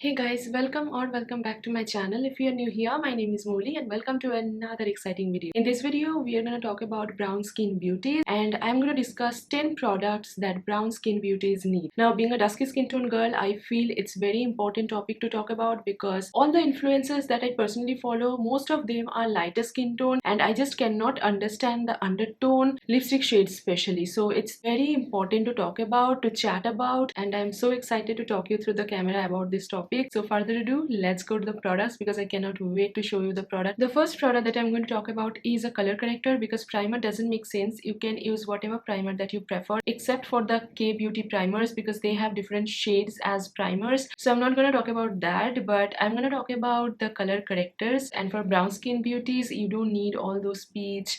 Hey guys, welcome back to my channel. If you are new here, my name is Mouli and welcome to another exciting video. In this video, we are going to talk about brown skin beauties and I'm going to discuss 10 products that brown skin beauties need. Now, being a dusky skin tone girl, I feel it's very important topic to talk about because all the influencers that I personally follow, most of them are lighter skin tone and I just cannot understand the undertone lipstick shades especially. So it's very important to talk about, to chat about, and I'm so excited to talk you through the camera about this topic. So further ado, let's go to the products because I cannot wait to show you the product. The first product that I'm going to talk about is a color corrector because primer doesn't make sense. You can use whatever primer that you prefer except for the K beauty primers because they have different shades as primers. So I'm not going to talk about that, but I'm going to talk about the color correctors. And for brown skin beauties, you don't need all those peach,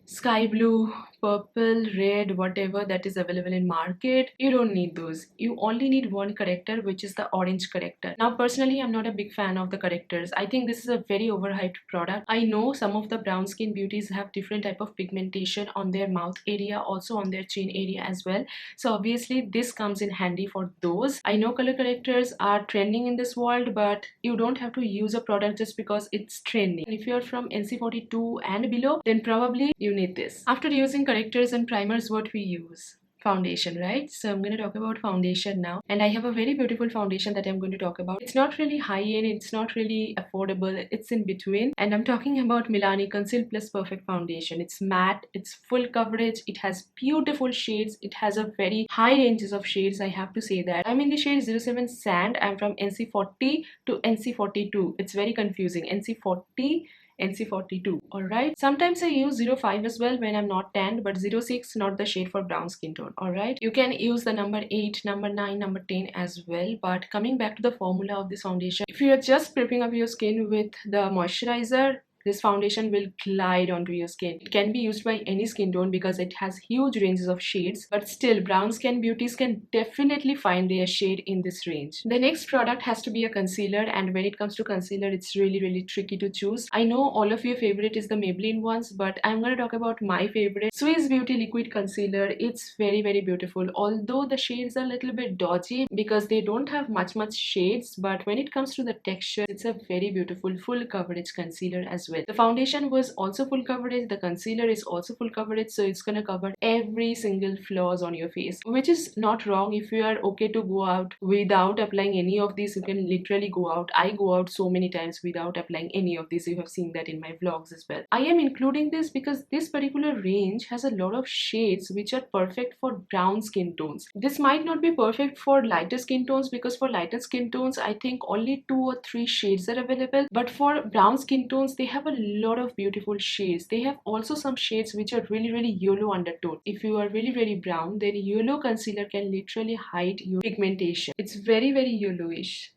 sky blue, purple, red, whatever that is available in market. You don't need those. You only need one corrector, which is the orange corrector. Now personally, I'm not a big fan of the correctors. I think this is a very overhyped product. I know some of the brown skin beauties have different type of pigmentation on their mouth area, also on their chin area as well, so obviously this comes in handy for those. I know color correctors are trending in this world, but you don't have to use a product just because it's trending. If you're from NC42 and below, then probably you need this. After using correctors and primers, what we use? Foundation, right? So I'm going to talk about foundation now, and I have a very beautiful foundation that I'm going to talk about. It's not really high end, it's not really affordable, it's in between, and I'm talking about Milani Conceal Plus Perfect Foundation. It's matte, it's full coverage, it has beautiful shades, it has a very high ranges of shades. I have to say that I'm in the shade 07 Sand. I'm from NC40 to NC42. It's very confusing. NC40, NC42. Alright. Sometimes I use 05 as well when I'm not tanned, but 06 not the shade for brown skin tone. Alright. You can use the number 8, number 9, number 10 as well. But coming back to the formula of this foundation, if you are just prepping up your skin with the moisturizer, this foundation will glide onto your skin. It can be used by any skin tone because it has huge ranges of shades, but still brown skin beauties can definitely find their shade in this range. The next product has to be a concealer, and when it comes to concealer, it's really tricky to choose. I know all of your favorite is the Maybelline ones, but I'm going to talk about my favorite, Swiss Beauty Liquid Concealer. It's very beautiful, although the shades are a little bit dodgy because they don't have much shades, but when it comes to the texture, it's a very beautiful full coverage concealer as well. The foundation was also full coverage, the concealer is also full coverage, so it's gonna cover every single flaws on your face, which is not wrong. If you are okay to go out without applying any of these, you can literally go out. I go out so many times without applying any of these. You have seen that in my vlogs as well. I am including this because this particular range has a lot of shades which are perfect for brown skin tones. This might not be perfect for lighter skin tones because for lighter skin tones I think only 2 or 3 shades are available, but for brown skin tones they have a lot of beautiful shades. They have also some shades which are really yellow undertone. If you are really brown, then yellow concealer can literally hide your pigmentation. It's very yellowish.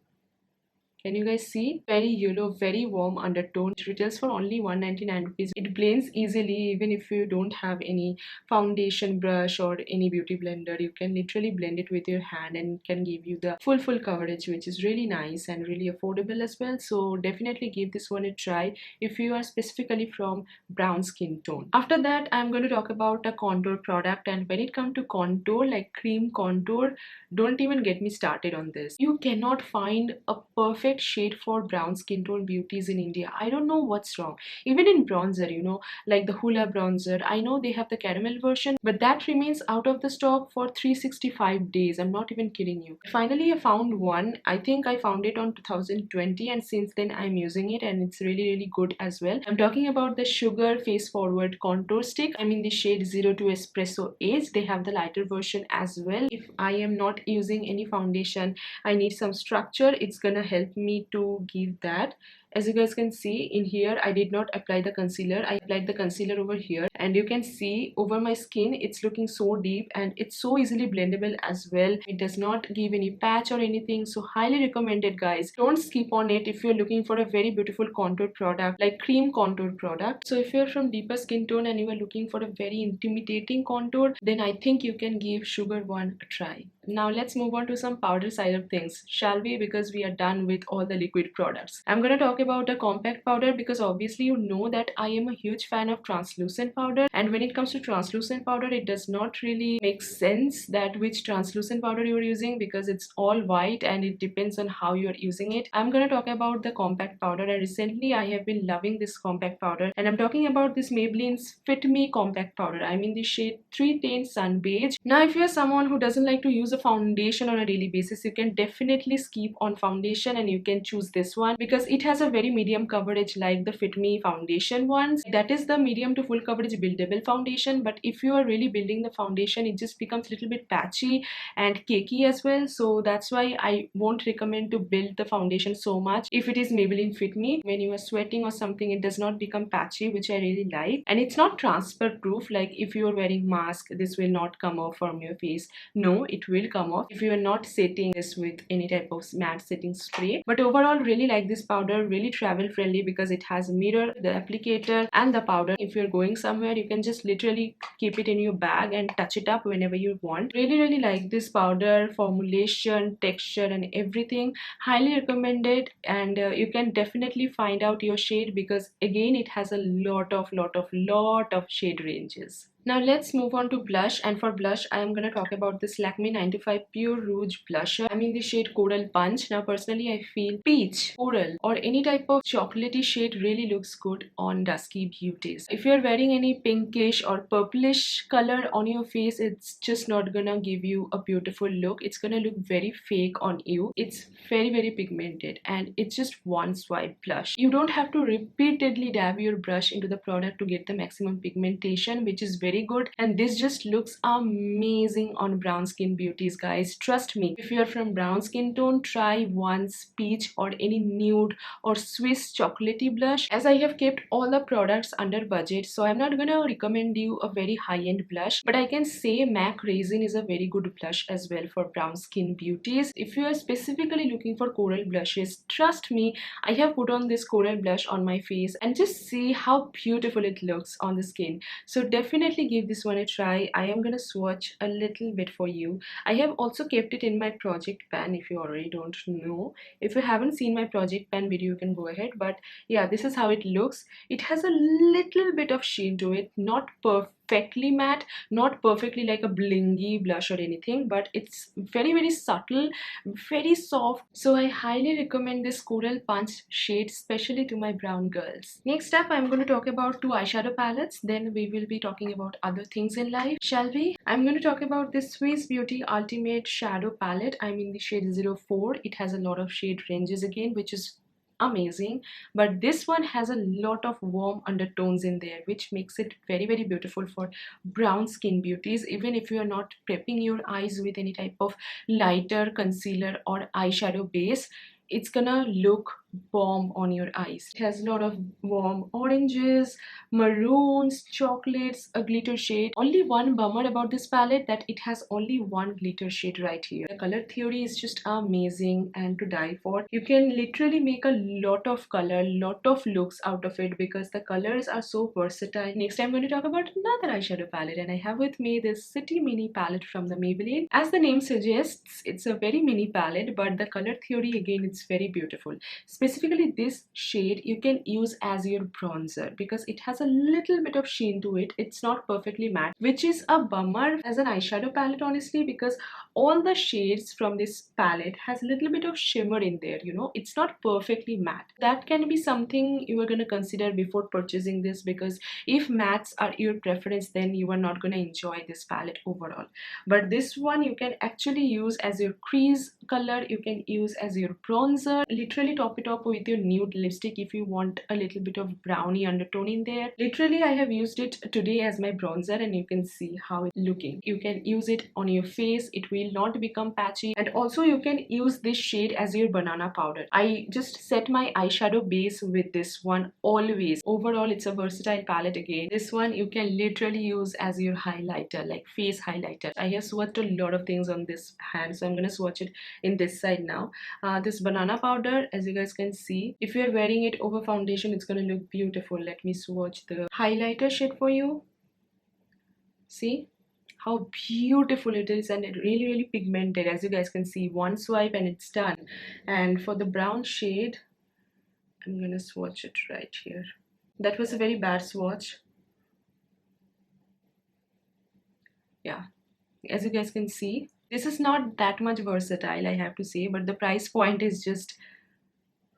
Can you guys see? Very yellow, very warm undertone. It retails for only 199 rupees. It blends easily even if you don't have any foundation brush or any beauty blender. You can literally blend it with your hand and it can give you the full coverage, which is really nice and really affordable as well. So definitely give this one a try if you are specifically from brown skin tone. After that, I'm going to talk about a contour product, and when it comes to contour, like cream contour, don't even get me started on this. You cannot find a perfect shade for brown skin tone beauties in India. I don't know what's wrong. Even in bronzer, you know, like the Hoola bronzer, I know they have the caramel version, but that remains out of the stock for 365 days. I'm not even kidding you. Finally, I found one. I think I found it on 2020, and since then I'm using it and it's really good as well. I'm talking about the Sugar Face Forward Contour Stick. I'm in the shade 02 Espresso Age. They have the lighter version as well. If I am not using any foundation, I need some structure, it's gonna help me to give that. As you guys can see in here, I did not apply the concealer. I applied the concealer over here, and you can see over my skin it's looking so deep and it's so easily blendable as well. It does not give any patch or anything, so highly recommended guys. Don't skip on it if you're looking for a very beautiful contour product, like cream contour product. So if you're from deeper skin tone and you are looking for a very intimidating contour, then I think you can give Sugar one a try. Now let's move on to some powder side of things, shall we? Because we are done with all the liquid products. I'm gonna talk about a compact powder because obviously you know that I am a huge fan of translucent powder. powder. And when it comes to translucent powder, it does not really make sense that which translucent powder you are using, because it's all white and it depends on how you are using it. I'm gonna talk about the compact powder, and recently I have been loving this compact powder, and I'm talking about this Maybelline's Fit Me compact powder. I'm in the shade 310 Sun Beige. Now if you're someone who doesn't like to use a foundation on a daily basis, you can definitely skip on foundation and you can choose this one because it has a very medium coverage like the Fit Me foundation ones. That is the medium to full coverage buildable foundation, but if you are really building the foundation, it just becomes a little bit patchy and cakey as well. So that's why I won't recommend to build the foundation so much if it is Maybelline Fit Me. When you are sweating or something, it does not become patchy, which I really like. And it's not transfer proof, like if you are wearing mask, this will not come off from your face. No, it will come off if you are not setting this with any type of matte setting spray. But overall, really like this powder, really travel friendly because it has a mirror, the applicator and the powder. If you're going somewhere, you can just literally keep it in your bag and touch it up whenever you want. Really like this powder, formulation, texture and everything. Highly recommended, and you can definitely find out your shade because again it has a lot of shade ranges. Now let's move on to blush, and for blush I am going to talk about this Lakme 95 Pure Rouge blusher. I'm in the shade Coral Punch. Now personally I feel peach, coral or any type of chocolatey shade really looks good on dusky beauties. If you're wearing any pinkish or purplish color on your face, it's just not gonna give you a beautiful look. It's gonna look very fake on you. It's very pigmented and it's just one swipe blush. You don't have to repeatedly dab your brush into the product to get the maximum pigmentation, which is very good, and this just looks amazing on brown skin beauties, guys. Trust me, if you're from brown skin tone, try once peach or any nude or Swiss chocolatey blush. As I have kept all the products under budget, so I'm not gonna recommend you a very high-end blush, but I can say MAC Raisin is a very good blush as well for brown skin beauties. If you are specifically looking for coral blushes, trust me, I have put on this coral blush on my face and just see how beautiful it looks on the skin. So definitely give this one a try. I am gonna swatch a little bit for you. I have also kept it in my project pan if you already don't know. If you haven't seen my project pan video, you can go ahead, but yeah, this is how it looks. It has a little bit of sheen to it, not perfectly matte, not perfectly like a blingy blush or anything, but it's very subtle, very soft. So I highly recommend this Coral Punch shade, especially to my brown girls. Next up, I'm going to talk about two eyeshadow palettes, then we will be talking about other things in life, shall we? I'm going to talk about this Swiss Beauty Ultimate Shadow Palette. I'm in the shade 04. It has a lot of shade ranges again, which is amazing, but this one has a lot of warm undertones in there, which makes it very beautiful for brown skin beauties. Even if you are not prepping your eyes with any type of lighter concealer or eyeshadow base, it's gonna look bomb on your eyes. It has a lot of warm oranges, maroons, chocolates, a glitter shade. Only one bummer about this palette, that it has only one glitter shade right here. The color theory is just amazing and to die for. You can literally make a lot of color, lot of looks out of it because the colors are so versatile. Next, I'm going to talk about another eyeshadow palette, and I have with me this City Mini palette from the Maybelline. As the name suggests, it's a very mini palette, but the color theory again, it's very beautiful. Specifically this shade you can use as your bronzer because it has a little bit of sheen to it. It's not perfectly matte, which is a bummer as an eyeshadow palette, honestly, because all the shades from this palette has a little bit of shimmer in there, you know. It's not perfectly matte. That can be something you are going to consider before purchasing this, because if mattes are your preference, then you are not going to enjoy this palette overall. But this one you can actually use as your crease color, you can use as your bronzer, literally top it up with your nude lipstick if you want a little bit of brownie undertone in there. Literally I have used it today as my bronzer and you can see how it's looking. You can use it on your face, it will not become patchy, and also you can use this shade as your banana powder. I just set my eyeshadow base with this one always. Overall it's a versatile palette again. This one you can literally use as your highlighter, like face highlighter. I have swatched a lot of things on this hand, so I'm gonna swatch it in this side now. This banana powder, as you guys can see, if you're wearing it over foundation, it's gonna look beautiful. Let me swatch the highlighter shade for you. See how beautiful it is, and it really pigmented. As you guys can see, one swipe and it's done. And for the brown shade, I'm gonna swatch it right here. That was a very bad swatch. Yeah, as you guys can see, this is not that much versatile, I have to say, but the price point is just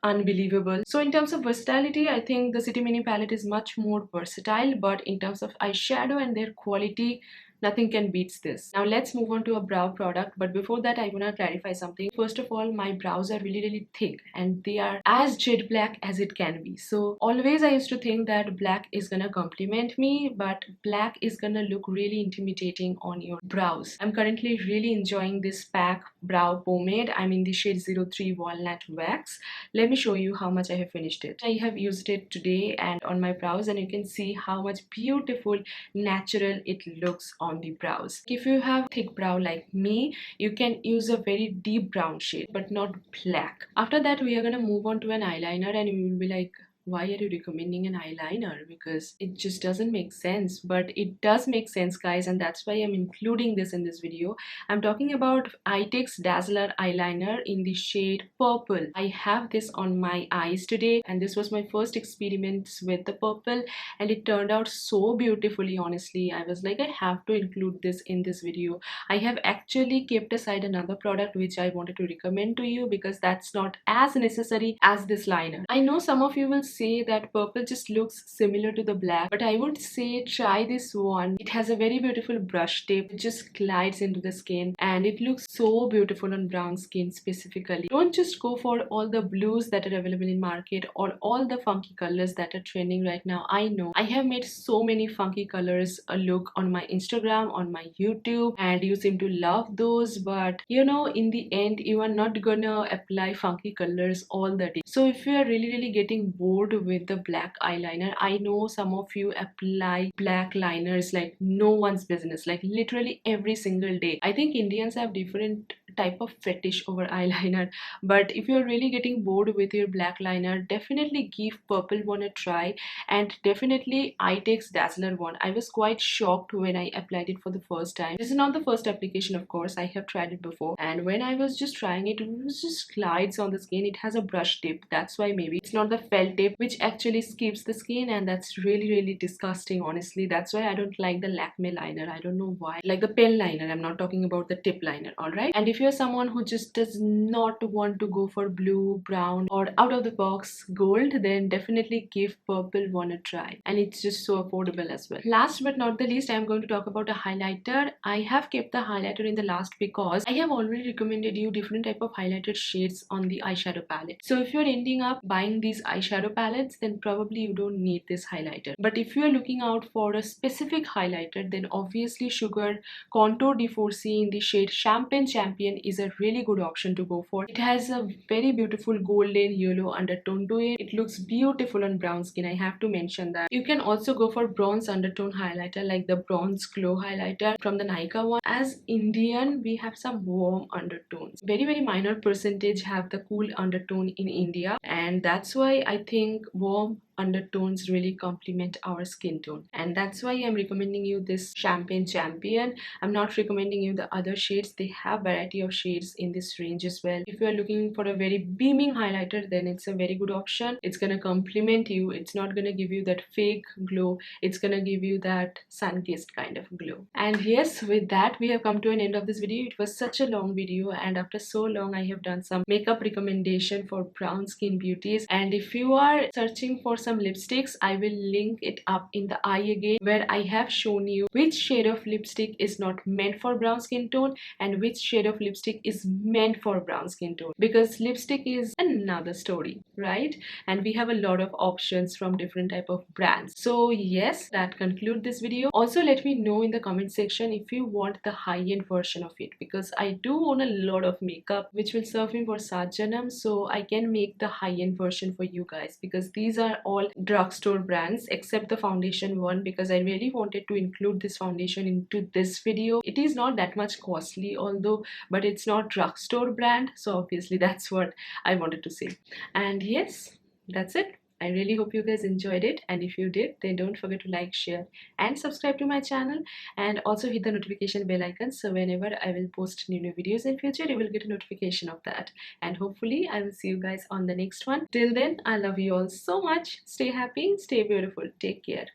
unbelievable. So in terms of versatility, I think the City Mini palette is much more versatile, but in terms of eyeshadow and their quality, nothing can beat this. Now let's move on to a brow product, but before that I want to clarify something. First of all, my brows are really thick and they are as jet black as it can be. So always I used to think that black is gonna complement me, but black is gonna look really intimidating on your brows. I'm currently really enjoying this PAC brow pomade. I'm in the shade 03 Walnut Wax. Let me show you how much I have finished it. I have used it today and on my brows, and you can see how much beautiful natural it looks on the brows. If you have thick brow like me, you can use a very deep brown shade but not black. After that we are gonna move on to an eyeliner, and you will be like, why are you recommending an eyeliner? Because it just doesn't make sense. But it does make sense, guys, and that's why I'm including this in this video. I'm talking about Eyetix Dazzler eyeliner in the shade purple. I have this on my eyes today, and this was my first experiment with the purple, and it turned out so beautifully. Honestly, I was like, I have to include this in this video. I have actually kept aside another product which I wanted to recommend to you because that's not as necessary as this liner. I know some of you will say that purple just looks similar to the black, but I would say try this one. It has a very beautiful brush tip. It just glides into the skin and it looks so beautiful on brown skin specifically. Don't just go for all the blues that are available in market or all the funky colors that are trending right now. I know I have made so many funky colors a look on my Instagram, on my YouTube, and you seem to love those, but you know, in the end you are not gonna apply funky colors all the day. So if you are really getting bored with the black eyeliner, I know some of you apply black liners like no one's business, like literally every single day. I think Indians have different type of fetish over eyeliner, but if you're really getting bored with your black liner, definitely give purple one a try, and definitely Eyetix Dazzler one. I was quite shocked when I applied it for the first time. This is not the first application, of course. I have tried it before, and when I was just trying it, it was just glides on the skin. It has a brush tip, that's why maybe it's not the felt tip which actually skips the skin, and that's really disgusting. Honestly, that's why I don't like the Lakme liner. I don't know why. Like the pen liner, I'm not talking about the tip liner, alright? And if you're someone who just does not want to go for blue, brown, or out of the box gold, then definitely give purple one a try, and it's just so affordable as well. Last but not the least, I'm going to talk about a highlighter. I have kept the highlighter in the last because I have already recommended you different type of highlighted shades on the eyeshadow palette. So if you're ending up buying these eyeshadow palettes, then probably you don't need this highlighter. But if you're looking out for a specific highlighter, then obviously Sugar Contour D4C in the shade Champagne Champion is a really good option to go for. It has a very beautiful golden yellow undertone to it. It looks beautiful on brown skin, I have to mention that. You can also go for bronze undertone highlighter like the Bronze Glow highlighter from the Nykaa one. As Indian, we have some warm undertones. Very minor percentage have the cool undertone in India, and that's why I think warm undertones really complement our skin tone, and that's why I'm recommending you this Champagne Champion. I'm not recommending you the other shades. They have variety of shades in this range as well. If you are looking for a very beaming highlighter, then it's a very good option. It's gonna complement you. It's not gonna give you that fake glow. It's gonna give you that sun-kissed kind of glow. And yes, with that we have come to an end of this video. It was such a long video, and after so long I have done some makeup recommendation for brown skin beauties. And if you are searching for some lipsticks, I will link it up in the eye again, where I have shown you which shade of lipstick is not meant for brown skin tone and which shade of lipstick is meant for brown skin tone, because lipstick is another story, right? And we have a lot of options from different type of brands. So yes, that concludes this video. Also, let me know in the comment section if you want the high-end version of it, because I do own a lot of makeup which will serve me for Sajanam, so I can make the high-end version for you guys, because these are all drugstore brands except the foundation one, because I really wanted to include this foundation into this video. It is not that much costly although, but it's not drugstore brand, so obviously that's what I wanted to say. And yes, that's it. I really hope you guys enjoyed it, and if you did, then don't forget to like, share and subscribe to my channel, and also hit the notification bell icon, so whenever I will post new videos in future, you will get a notification of that. And hopefully I will see you guys on the next one. Till then, I love you all so much. Stay happy, stay beautiful, take care,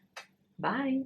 bye.